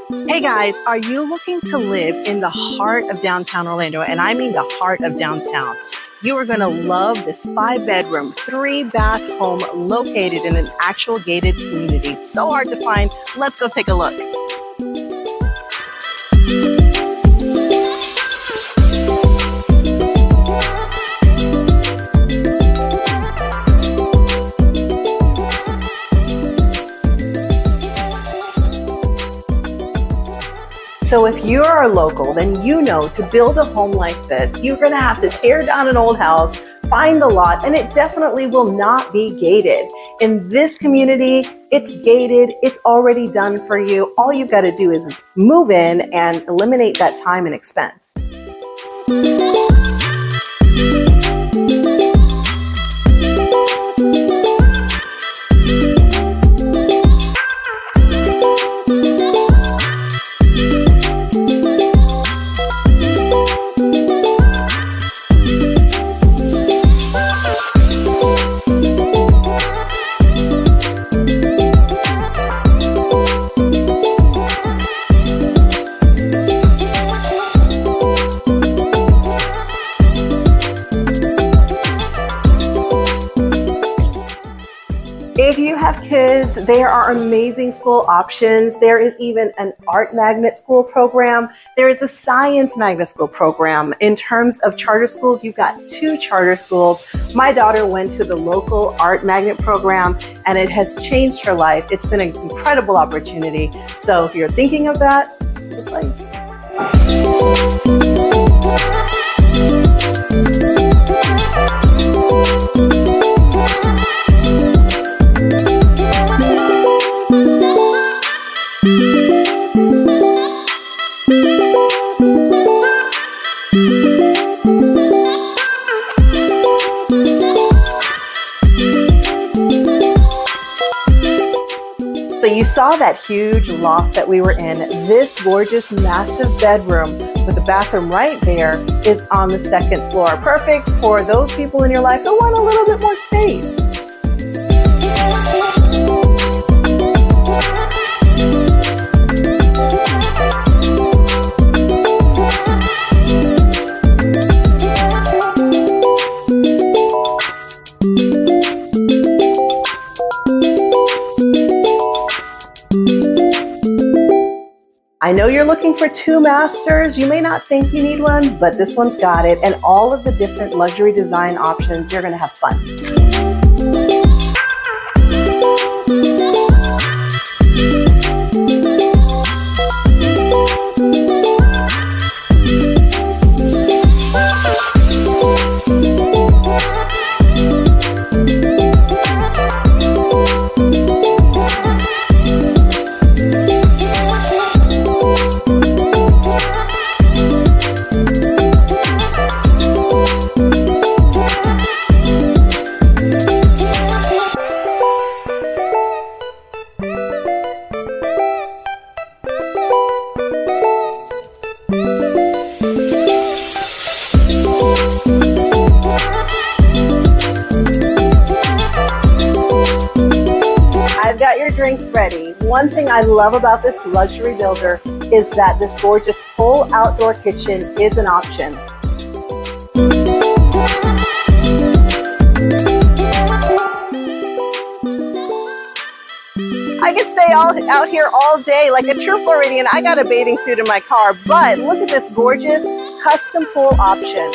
Hey guys, are you looking to live in the heart of downtown Orlando? And I mean the heart of downtown. You are going to love this 5-bedroom, 3-bath home located in an actual gated community. So hard to find. Let's go take a look. So if you're a local, then you know to build a home like this, you're going to have to tear down an old house, find the lot, and it definitely will not be gated. In this community, it's gated. It's already done for you. All you've got to do is move in and eliminate that time and expense. If you have kids, there are amazing school options. There is even an art magnet school program. There is a science magnet school program. In terms of charter schools, you've got 2 charter schools. My daughter went to the local art magnet program and it has changed her life. It's been an incredible opportunity. So if you're thinking of that, it's the place. So you saw that huge loft that we were in. This gorgeous, massive bedroom with a bathroom right there is on the 2nd floor. Perfect for those people in your life who want a little bit more space. I know you're looking for 2 masters. You may not think you need one, but this one's got it. And all of the different luxury design options, you're going to have fun. I've got your drinks ready. One thing I love about this luxury builder is that this gorgeous full outdoor kitchen is an option. I could stay out here all day like a true Floridian. I got a bathing suit in my car, but look at this gorgeous custom pool option.